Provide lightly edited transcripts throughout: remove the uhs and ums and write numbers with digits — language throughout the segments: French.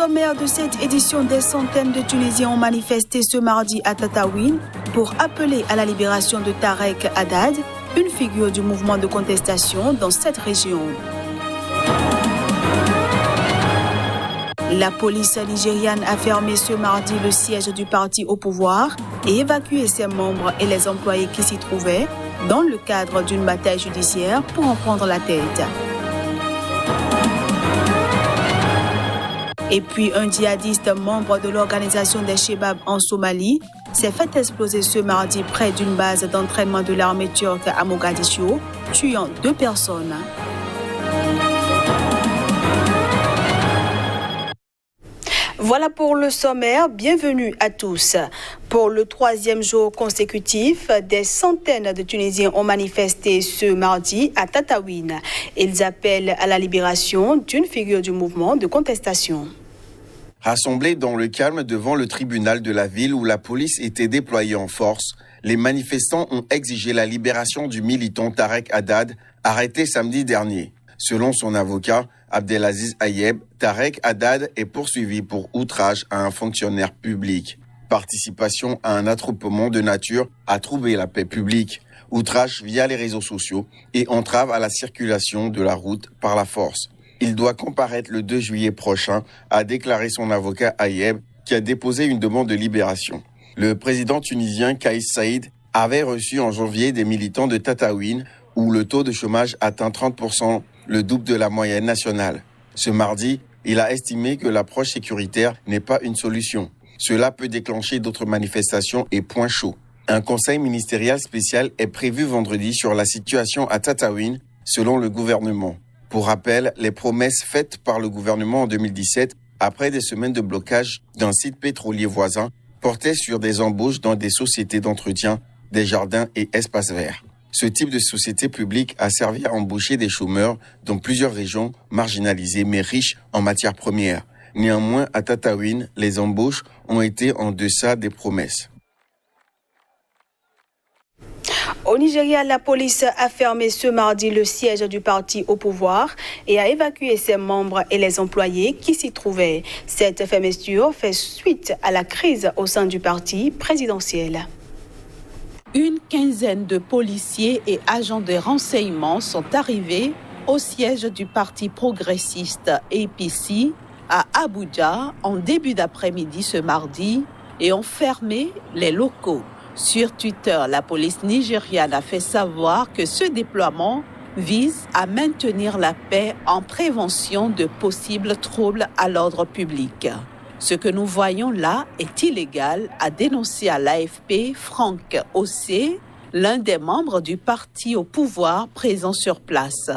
sommaire de cette édition, des centaines de Tunisiens ont manifesté ce mardi à Tataouine pour appeler à la libération de Tarek Haddad, une figure du mouvement de contestation dans cette région. La police nigériane a fermé ce mardi le siège du parti au pouvoir et évacué ses membres et les employés qui s'y trouvaient dans le cadre d'une bataille judiciaire pour en prendre la tête. Et puis un djihadiste membre de l'organisation des Chebab en Somalie s'est fait exploser ce mardi près d'une base d'entraînement de l'armée turque à Mogadiscio, tuant 2 personnes. Voilà pour le sommaire, bienvenue à tous. Pour le 3e jour consécutif, des centaines de Tunisiens ont manifesté ce mardi à Tataouine. Ils appellent à la libération d'une figure du mouvement de contestation. Rassemblés dans le calme devant le tribunal de la ville où la police était déployée en force, les manifestants ont exigé la libération du militant Tarek Haddad, arrêté samedi dernier. Selon son avocat, Abdelaziz Ayeb, Tarek Haddad est poursuivi pour outrage à un fonctionnaire public, participation à un attroupement de nature à troubler la paix publique, outrage via les réseaux sociaux et entrave à la circulation de la route par la force. Il doit comparaître le 2 juillet prochain, a déclaré son avocat Ayeb, qui a déposé une demande de libération. Le président tunisien Kais Saïd avait reçu en janvier des militants de Tataouine, où le taux de chômage atteint 30%, le double de la moyenne nationale. Ce mardi, il a estimé que l'approche sécuritaire n'est pas une solution. Cela peut déclencher d'autres manifestations et points chauds. Un conseil ministériel spécial est prévu vendredi sur la situation à Tataouine, selon le gouvernement. Pour rappel, les promesses faites par le gouvernement en 2017, après des semaines de blocage d'un site pétrolier voisin, portaient sur des embauches dans des sociétés d'entretien, des jardins et espaces verts. Ce type de société publique a servi à embaucher des chômeurs dans plusieurs régions marginalisées mais riches en matières premières. Néanmoins, à Tataouine, les embauches ont été en deçà des promesses. Au Nigeria, la police a fermé ce mardi le siège du parti au pouvoir et a évacué ses membres et les employés qui s'y trouvaient. Cette fermeture fait suite à la crise au sein du parti présidentiel. Une quinzaine de policiers et agents de renseignement sont arrivés au siège du parti progressiste APC à Abuja en début d'après-midi ce mardi et ont fermé les locaux. Sur Twitter, la police nigériane a fait savoir que ce déploiement vise à maintenir la paix en prévention de possibles troubles à l'ordre public. Ce que nous voyons là est illégal, a dénoncé à l'AFP Franck Ossé, l'un des membres du parti au pouvoir présent sur place.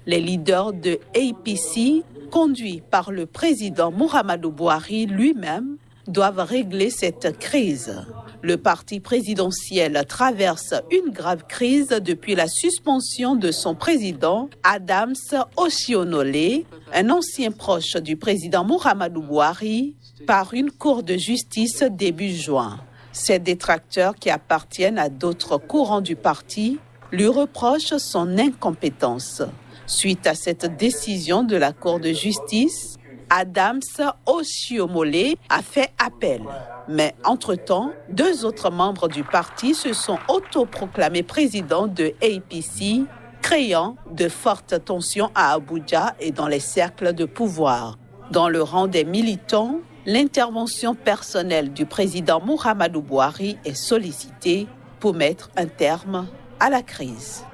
Les leaders de APC, conduits par le président Muhammadu Buhari lui-même, doivent régler cette crise. Le parti présidentiel traverse une grave crise depuis la suspension de son président, Adams Oshiomhole, un ancien proche du président Muhammadu Buhari, par une cour de justice début juin. Ces détracteurs qui appartiennent à d'autres courants du parti lui reprochent son incompétence. Suite à cette décision de la cour de justice, Adams Oshiomhole a fait appel. Mais entre-temps, 2 autres membres du parti se sont autoproclamés présidents de APC, créant de fortes tensions à Abuja et dans les cercles de pouvoir. Dans le rang des militants, l'intervention personnelle du président Muhammadu Buhari est sollicitée pour mettre un terme à la crise.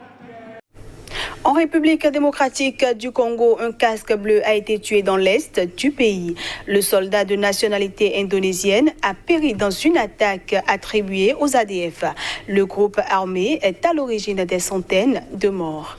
En République démocratique du Congo, un casque bleu a été tué dans l'est du pays. Le soldat de nationalité indonésienne a péri dans une attaque attribuée aux ADF. Le groupe armé est à l'origine des centaines de morts.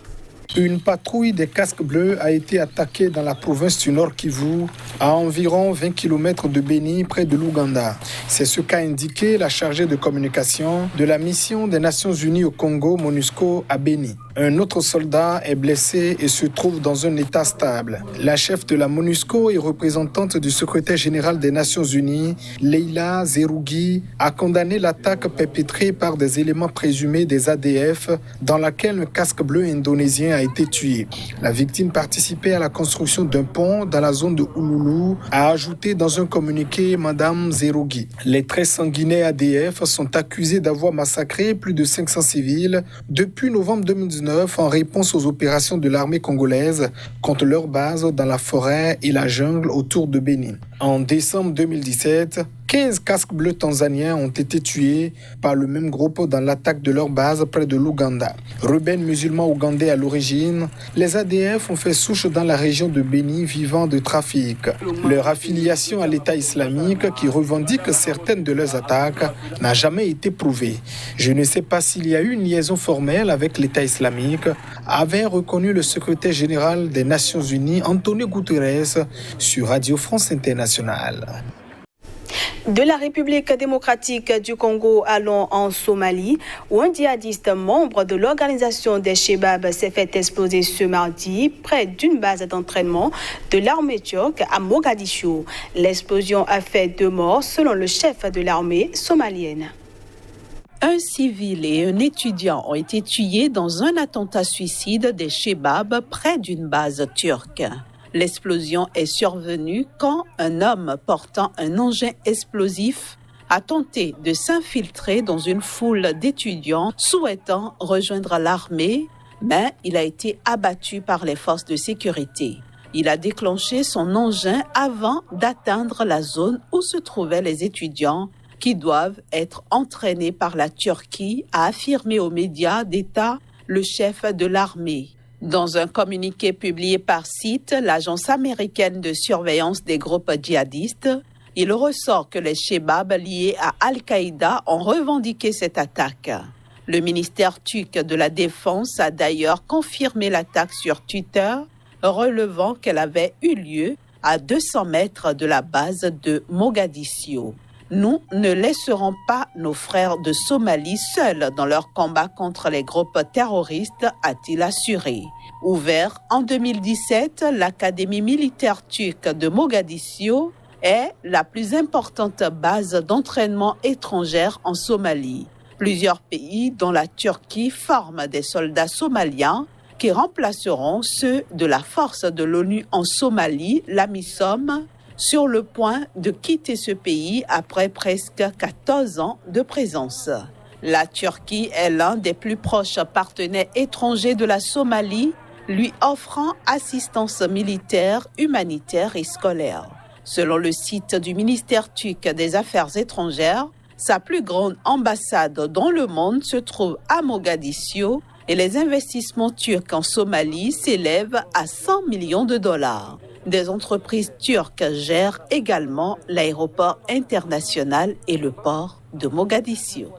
Une patrouille des casques bleus a été attaquée dans la province du Nord Kivu, à environ 20 km de Beni, près de l'Ouganda. C'est ce qu'a indiqué la chargée de communication de la mission des Nations Unies au Congo, MONUSCO, à Beni. Un autre soldat est blessé et se trouve dans un état stable. La chef de la MONUSCO et représentante du secrétaire général des Nations Unies, Leila Zerougui, a condamné l'attaque perpétrée par des éléments présumés des ADF dans laquelle un casque bleu indonésien a été tué. La victime participait à la construction d'un pont dans la zone de Ouloulou, a ajouté dans un communiqué Madame Zerogui. Les très sanguinaires ADF sont accusés d'avoir massacré plus de 500 civils depuis novembre 2019 en réponse aux opérations de l'armée congolaise contre leur base dans la forêt et la jungle autour de Béni. En décembre 2017, 15 casques bleus tanzaniens ont été tués par le même groupe dans l'attaque de leur base près de l'Ouganda. Rebelles musulmans ougandais à l'origine, les ADF ont fait souche dans la région de Béni vivant de trafic. Leur affiliation à l'État islamique, qui revendique certaines de leurs attaques, n'a jamais été prouvée. Je ne sais pas s'il y a eu une liaison formelle avec l'État islamique, avait reconnu le secrétaire général des Nations Unies, Antonio Guterres, sur Radio France Internationale. De la République démocratique du Congo, allons en Somalie, où un djihadiste membre de l'organisation des Chebab s'est fait exploser ce mardi près d'une base d'entraînement de l'armée turque à Mogadiscio. L'explosion a fait 2 morts selon le chef de l'armée somalienne. Un civil et un étudiant ont été tués dans un attentat suicide des Chebab près d'une base turque. L'explosion est survenue quand un homme portant un engin explosif a tenté de s'infiltrer dans une foule d'étudiants souhaitant rejoindre l'armée, mais il a été abattu par les forces de sécurité. Il a déclenché son engin avant d'atteindre la zone où se trouvaient les étudiants qui doivent être entraînés par la Turquie, a affirmé aux médias d'État le chef de l'armée. Dans un communiqué publié par CIT, l'agence américaine de surveillance des groupes djihadistes, il ressort que les Chebab liés à Al-Qaïda ont revendiqué cette attaque. Le ministère turc de la Défense a d'ailleurs confirmé l'attaque sur Twitter, relevant qu'elle avait eu lieu à 200 mètres de la base de Mogadiscio. Nous ne laisserons pas nos frères de Somalie seuls dans leur combat contre les groupes terroristes, a-t-il assuré. Ouvert en 2017, l'Académie militaire turque de Mogadiscio est la plus importante base d'entraînement étrangère en Somalie. Plusieurs pays, dont la Turquie, forment des soldats somaliens qui remplaceront ceux de la force de l'ONU en Somalie, l'AMISOM, sur le point de quitter ce pays après presque 14 ans de présence. La Turquie est l'un des plus proches partenaires étrangers de la Somalie, lui offrant assistance militaire, humanitaire et scolaire. Selon le site du ministère turc des Affaires étrangères, sa plus grande ambassade dans le monde se trouve à Mogadiscio et les investissements turcs en Somalie s'élèvent à 100 millions de dollars. Des entreprises turques gèrent également l'aéroport international et le port de Mogadiscio.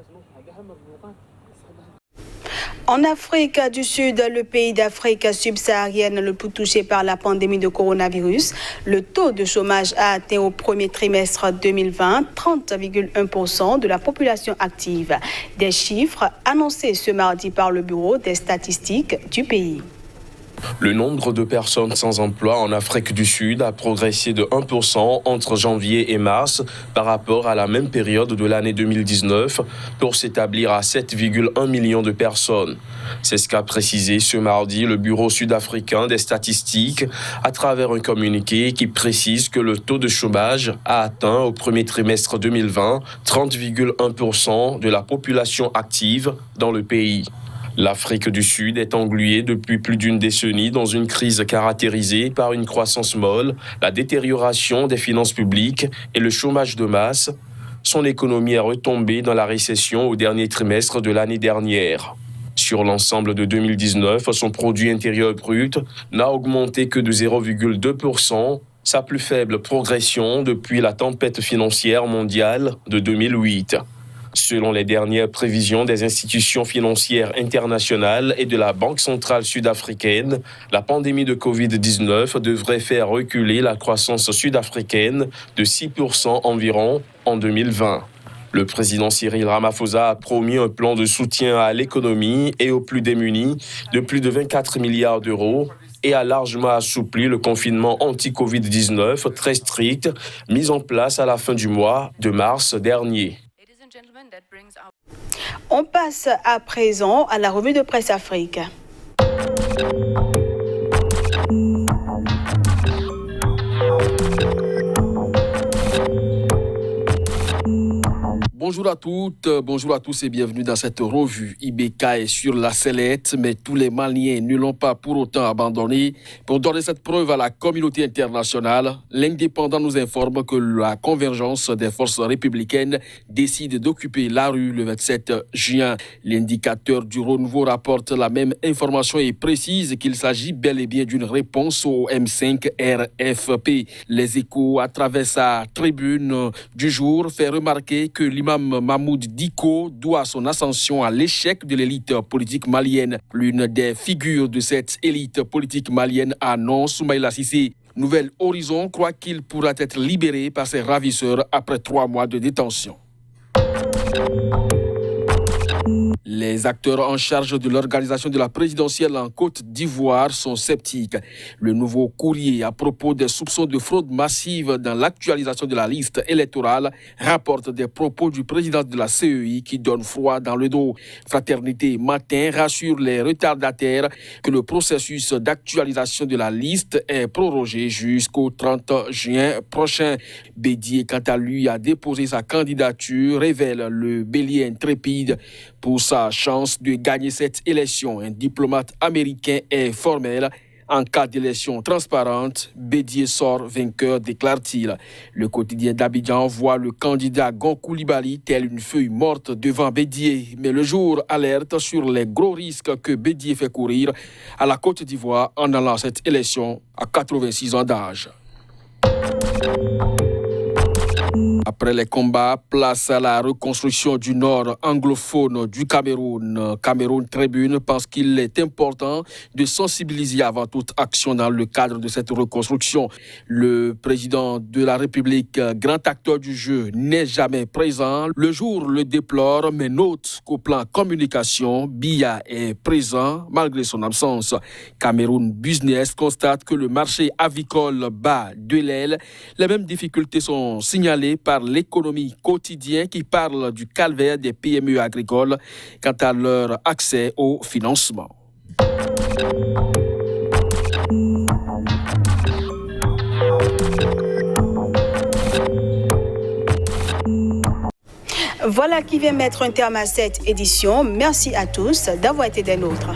En Afrique du Sud, le pays d'Afrique subsaharienne le plus touché par la pandémie de coronavirus, le taux de chômage a atteint au premier trimestre 2020 30,1% de la population active. Des chiffres annoncés ce mardi par le Bureau des statistiques du pays. Le nombre de personnes sans emploi en Afrique du Sud a progressé de 1% entre janvier et mars par rapport à la même période de l'année 2019 pour s'établir à 7,1 millions de personnes. C'est ce qu'a précisé ce mardi le Bureau sud-africain des statistiques à travers un communiqué qui précise que le taux de chômage a atteint au premier trimestre 2020 30,1% de la population active dans le pays. L'Afrique du Sud est engluée depuis plus d'une décennie dans une crise caractérisée par une croissance molle, la détérioration des finances publiques et le chômage de masse. Son économie est retombée dans la récession au dernier trimestre de l'année dernière. Sur l'ensemble de 2019, son produit intérieur brut n'a augmenté que de 0,2%, sa plus faible progression depuis la tempête financière mondiale de 2008. Selon les dernières prévisions des institutions financières internationales et de la Banque centrale sud-africaine, la pandémie de Covid-19 devrait faire reculer la croissance sud-africaine de 6% environ en 2020. Le président Cyril Ramaphosa a promis un plan de soutien à l'économie et aux plus démunis de plus de 24 milliards d'euros et a largement assoupli le confinement anti-Covid-19 très strict mis en place à la fin du mois de mars dernier. On passe à présent à la revue de presse Afrique. Bonjour à toutes, bonjour à tous et bienvenue dans cette revue. IBK est sur la sellette, mais tous les Maliens ne l'ont pas pour autant abandonné. Pour donner cette preuve à la communauté internationale, l'Indépendant nous informe que la convergence des forces républicaines décide d'occuper la rue le 27 juin. L'indicateur du renouveau rapporte la même information et précise qu'il s'agit bel et bien d'une réponse au M5 RFP. Les Échos, à travers sa tribune du jour, fait remarquer que l'imam Mahmoud Dicko doit son ascension à l'échec de l'élite politique malienne. L'une des figures de cette élite politique malienne annonce Soumaïla Cissé. Nouvel Horizon croit qu'il pourra être libéré par ses ravisseurs après 3 mois de détention. Les acteurs en charge de l'organisation de la présidentielle en Côte d'Ivoire sont sceptiques. Le nouveau courrier à propos des soupçons de fraude massive dans l'actualisation de la liste électorale rapporte des propos du président de la CEI qui donne froid dans le dos. Fraternité Matin rassure les retardataires que le processus d'actualisation de la liste est prorogé jusqu'au 30 juin prochain. Bédié, quant à lui, a déposé sa candidature, révèle le bélier intrépide. Pour sa chance de gagner cette élection, un diplomate américain est formel. En cas d'élection transparente, Bédié sort vainqueur, déclare-t-il. Le quotidien d'Abidjan voit le candidat Gon Coulibaly tel une feuille morte devant Bédié. Mais le jour alerte sur les gros risques que Bédié fait courir à la Côte d'Ivoire en allant à cette élection à 86 ans d'âge. Après les combats, place à la reconstruction du nord anglophone du Cameroun. Cameroun Tribune pense qu'il est important de sensibiliser avant toute action dans le cadre de cette reconstruction. Le président de la République, grand acteur du jeu, n'est jamais présent. Le jour le déplore, mais note qu'au plan communication, Biya est présent malgré son absence. Cameroun Business constate que le marché avicole bat de l'aile. Les mêmes difficultés sont signalées par l'économie quotidienne qui parle du calvaire des PME agricoles quant à leur accès au financement. Voilà qui vient mettre un terme à cette édition. Merci à tous d'avoir été des nôtres.